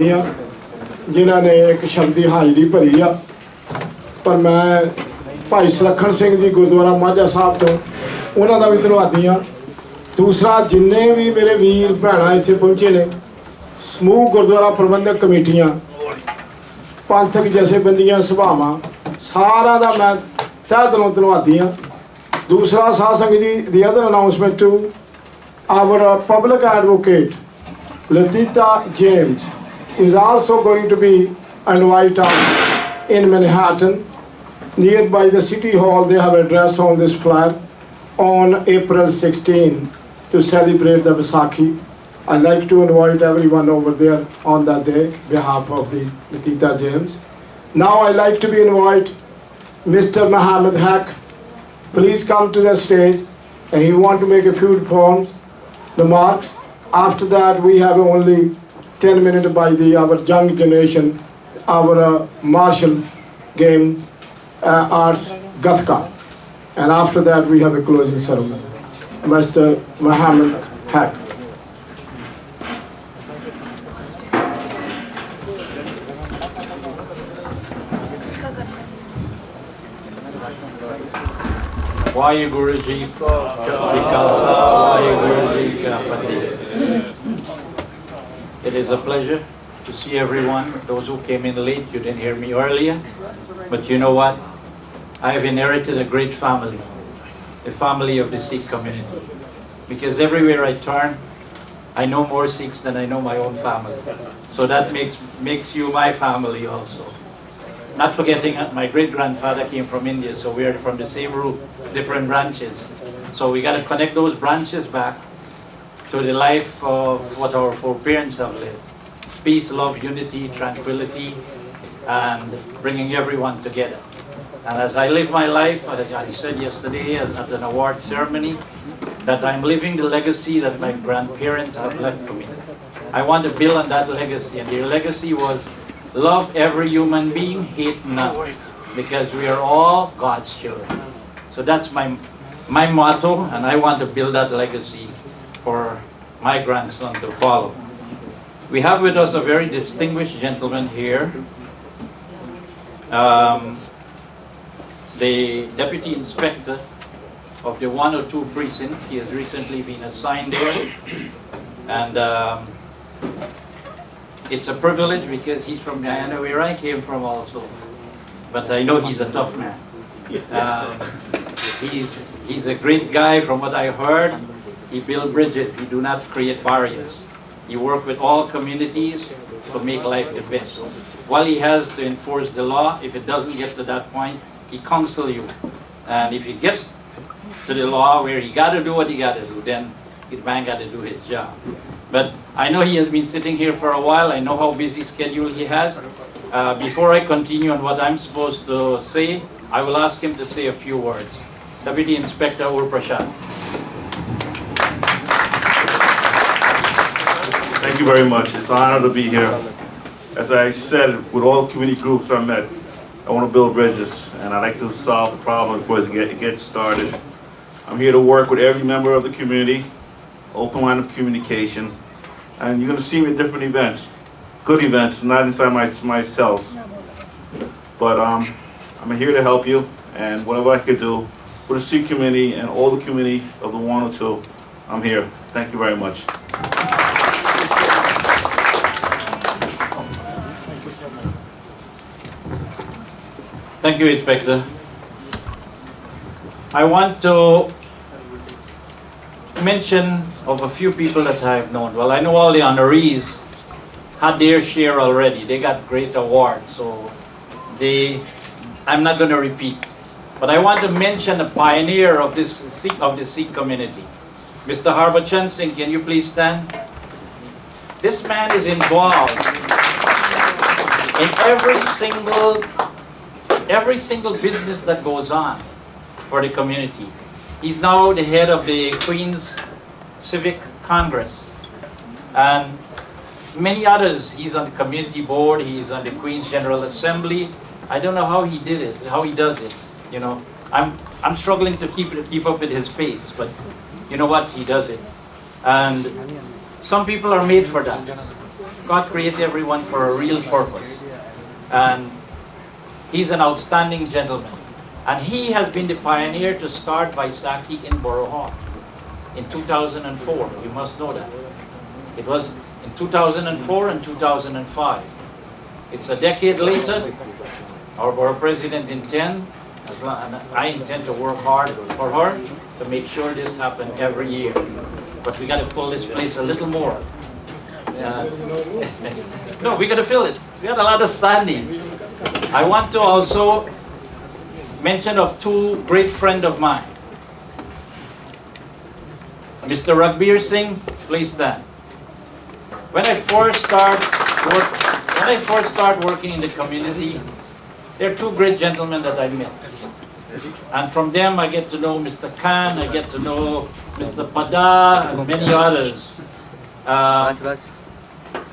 जिन्हों ने एक शब्द की हाजिरी भरी आ पर मैं भाई सुलखन सिंह जी गुरुद्वारा माझा साहब तो उन्हों का भी धन्यवादी हाँ। दूसरा जिन्ने भी मेरे वीर भैन इत्थे पहुँचे ने समूह गुरुद्वारा प्रबंधक कमेटियां पंथक जथेबंदियां सभावां सारा का मैं तह दिलों धन्यवादी हाँ। दूसरा Sadh Sangat ji the other announcement to our public advocate Latita James is also going to be invited in Manhattan. Nearby the City Hall, they have a address on this flyer on April 16 to celebrate the Vaisakhi. I'd like to invite everyone over there on that day, behalf of the Latita James. Now I'd like to be invite Mr. Mohamad. Please come to the stage, and he want to make a few remarks. After that, we have only 10 minutes by our young generation, our martial game, arts, Gatka. And after that, we have a closing ceremony. Mr. Mohamad. Waheguru Ji Ki Khalsa, Waheguru Ji Ki Fateh. It is a pleasure to see everyone. Those who came in late, you didn't hear me earlier. But you know what? I have inherited a great family, the family of the Sikh community. Because everywhere I turn, I know more Sikhs than I know my own family. So that makes you my family also. Not forgetting that my great-grandfather came from India, so we are from the same root, different branches. So we got to connect those branches back to the life of what our foreparents have lived. Peace, love, unity, tranquility, and bringing everyone together. And as I live my life, I said yesterday at an award ceremony, that I'm living the legacy that my grandparents have left for me. I want to build on that legacy, and their legacy was love every human being, hate none, because we are all God's children. So that's my motto, and I want to build that legacy for my grandson to follow. We have with us a very distinguished gentleman here, the Deputy Inspector of the 102 precinct. He has recently been assigned there, and it's a privilege because he's from Guyana, where I came from also. But I know he's a tough man. He's a great guy from what I heard. He builds bridges, he do not create barriers. He works with all communities to make life the best. While he has to enforce the law, if it doesn't get to that point, he counsel you. And if he gets to the law where he got to do what he got to do, then his man got to do his job. But I know he has been sitting here for a while. I know how busy schedule he has. Before I continue on what I'm supposed to say, I will ask him to say a few words. Deputy Inspector Urprashad. Thank you very much. It's an honor to be here. As I said, with all community groups I met, I want to build bridges, and I like to solve the problem before it gets started. I'm here to work with every member of the community, open line of communication, and you're going to see me at different events, good events, not inside myself. But I'm here to help you, and whatever I could do for the Sikh community and all the community of the 102, I'm here. Thank you very much. Thank you, Inspector. I want to mention of a few people that I have known. Well, I know all the honorees had their share already. They got great awards, so I'm not going to repeat. But I want to mention a pioneer of the Sikh community. Mr. Harbachan Singh, can you please stand? This man is involved in every single business that goes on for the community. He's now the head of the Queen's Civic Congress, and many others. He's on the community board, he's on the Queen's General Assembly. I don't know how he did it, how he does it. You know, I'm struggling to keep up with his pace, but you know what, he does it. And some people are made for that. God created everyone for a real purpose. And he's an outstanding gentleman. And he has been the pioneer to start Vaisakhi in Borough in 2004. You must know that. It was in 2004 and 2005. It's a decade later. Our Borough President intends, and I intend to work hard for her to make sure this happens every year. But we got to fill this place a little more. No, we got to fill it. We got a lot of standings. I want to also mention of two great friends of mine. Mr. Ragbir Singh, please stand. When I first start working in the community, there are two great gentlemen that I met. And from them I get to know Mr. Khan, I get to know Mr. Pada, and many others.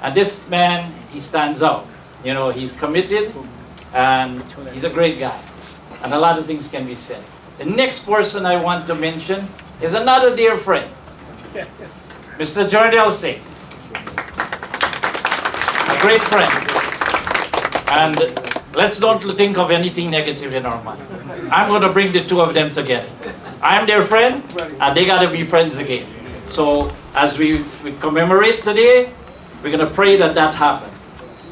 And this man, he stands out. You know, he's committed, and he's a great guy. And a lot of things can be said. The next person I want to mention is another dear friend, Mr. Jardel Singh. A great friend. And let's don't think of anything negative in our mind. I'm going to bring the two of them together. I'm their friend, and they got to be friends again. So as we commemorate today, we're going to pray that that happens.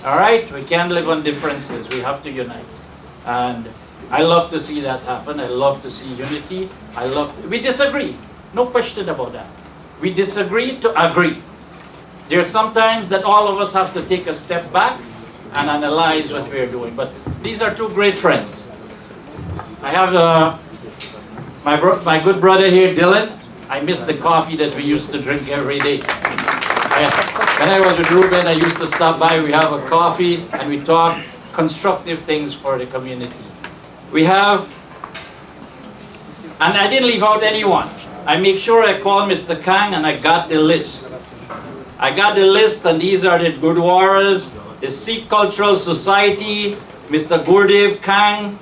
All right? We can't live on differences. We have to unite. And I love to see that happen. I love to see unity. We disagree. No question about that. We disagree to agree. There's sometimes that all of us have to take a step back and analyze what we're doing. But these are two great friends. I have my good brother here, Dylan. I miss the coffee that we used to drink every day. When I was with Ruben, I used to stop by, we have a coffee, and we talk constructive things for the community. We have, and I didn't leave out anyone. I make sure I call Mr. Kang, and I got the list. I got the list, and these are the Gurdwaras, the Sikh Cultural Society, Mr. Gurdev Kang,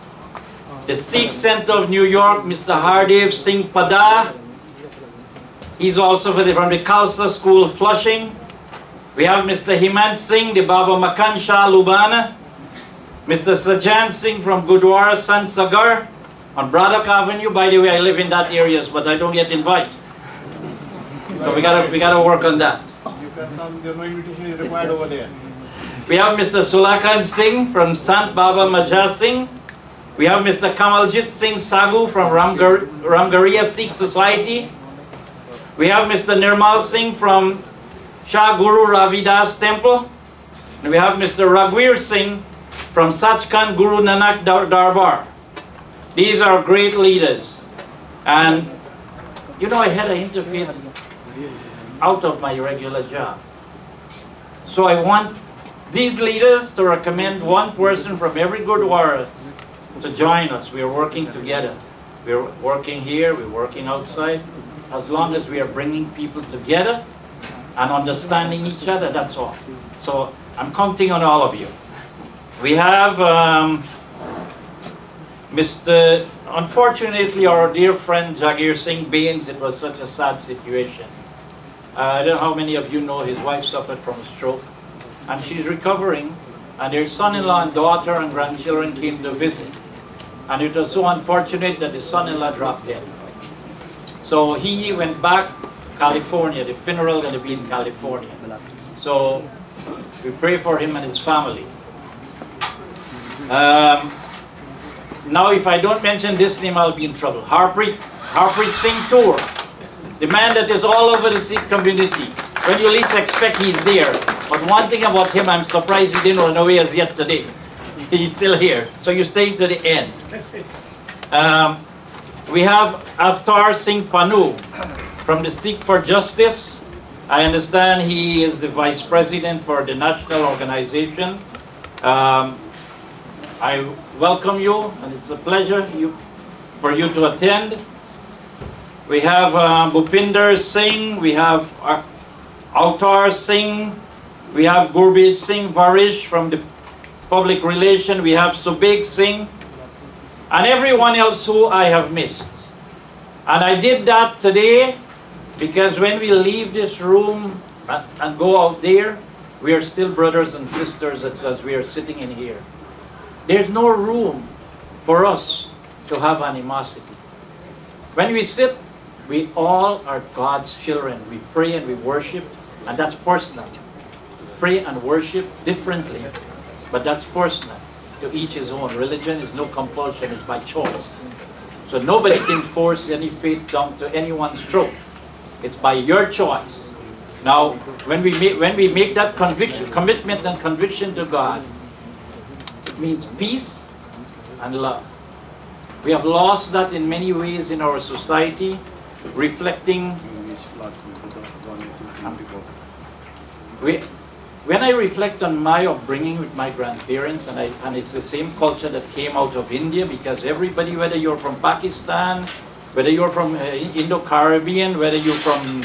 the Sikh Center of New York, Mr. Hardev Singh Pada. He's also from the Khalsa School, Flushing. We have Mr. Himant Singh, the Baba Makan Shah Lubana. Mr. Sajan Singh from Gurdwara Sant Sagar on Braddock Avenue. By the way, I live in that area, but I don't get invited. So we gotta work on that. You can come, no invitation is required over there. We have Mr. Sulakan Singh from Sant Baba Majha Singh. We have Mr. Kamaljit Singh Sagu from Ramgaria Sikh Society. We have Mr. Nirmal Singh from Shah Guru Ravidas Temple. And we have Mr. Raghwir Singh from Sachkhand Guru Nanak Darbar. These are great leaders. And you know, I had to interfere out of my regular job. So I want these leaders to recommend one person from every Gurdwara to join us. We are working together. We're working here, we're working outside. As long as we are bringing people together and understanding each other, that's all. So I'm counting on all of you. We have unfortunately, our dear friend Jagir Singh Bains, it was such a sad situation. I don't know how many of you know his wife suffered from a stroke, and she's recovering, and their son-in-law and daughter and grandchildren came to visit. And it was so unfortunate that the son-in-law dropped dead. So he went back to California. The funeral going to be in California. So we pray for him and his family. Now if I don't mention this name, I'll be in trouble. Harpreet Singh Tour, the man that is all over the Sikh community. When you least expect, he's there. But one thing about him, I'm surprised he didn't run away as yet today. He's still here. So you stay to the end. We have Avtar Singh Panu from the Sikh for Justice. I understand he is the Vice President for the national organization. I welcome you, and it's a pleasure for you to attend. We have Bhupinder Singh, we have Avtar Singh, we have Gurbit Singh Varish from the Public Relation, we have Subeg Singh, and everyone else who I have missed. And I did that today because when we leave this room and go out there, we are still brothers and sisters as we are sitting in here. There's no room for us to have animosity. When we sit, we all are God's children. We pray and we worship, and that's personal. Pray and worship differently, but that's personal. To each his own. Religion is no compulsion, it's by choice. So nobody can force any faith down to anyone's throat. It's by your choice. Now, when we make that commitment and conviction to God, it means peace and love. We have lost that in many ways in our society, reflecting. When I reflect on my upbringing with my grandparents, and it's the same culture that came out of India, because everybody, whether you're from Pakistan, whether you're from Indo-Caribbean, whether you're from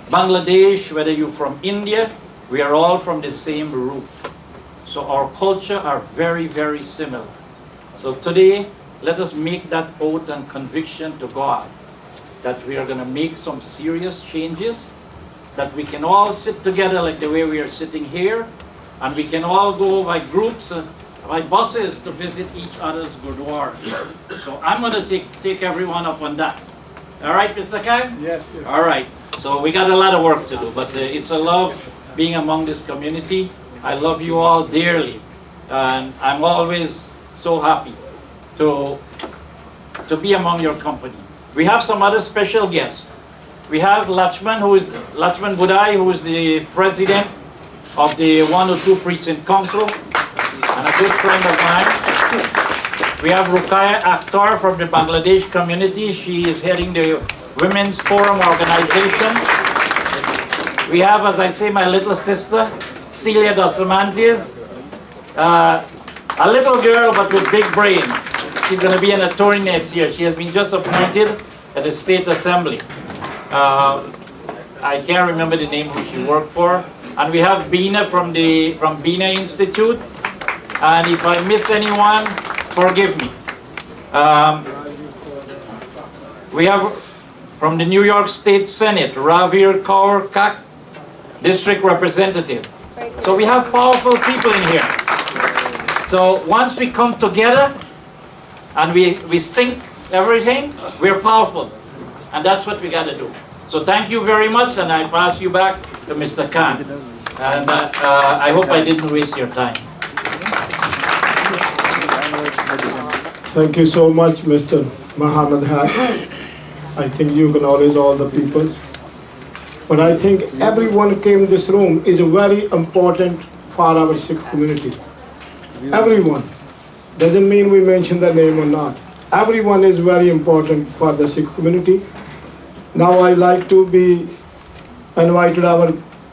Bangladesh, whether you're from India, we are all from the same root. So our culture are very, very similar. So today, let us make that oath and conviction to God that we are going to make some serious changes, that we can all sit together like the way we are sitting here, and we can all go by groups, by buses to visit each other's gurdwaras. So I'm going to take everyone up on that. All right, Mr. Khan? Yes, yes. All right. So we got a lot of work to do, but it's a love being among this community. I love you all dearly, and I'm always so happy to be among your company. We have some other special guests. We have Lachman Budai, who is the president of the 102 Precinct Council, and a good friend of mine. We have Ruqayya Akhtar from the Bangladesh community. She is heading the Women's Forum organization. We have, as I say, my little sister, Celia Dosamantes, a little girl but with big brain. She's going to be an attorney next year. She has been just appointed at the State Assembly. I can't remember the name who she worked for. And we have Bina from Bina Institute. And if I miss anyone, forgive me. We have from the New York State Senate, Ravir Kaur Kak, District Representative. So we have powerful people in here. So once we come together and we sync everything, we're powerful. And that's what we got to do. So thank you very much, and I pass you back to Mr. Khan. And I hope I didn't waste your time. Thank you so much, Mr. Mohamad. I think you acknowledge all the peoples. But I think everyone who came in this room is very important for our Sikh community. Everyone. Doesn't mean we mention the name or not. Everyone is very important for the Sikh community. Now I like to be invited our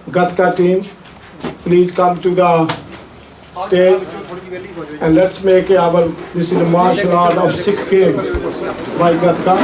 Gatka team. Please come to the stage and let's make this is a martial art of Sikh games by Gatka.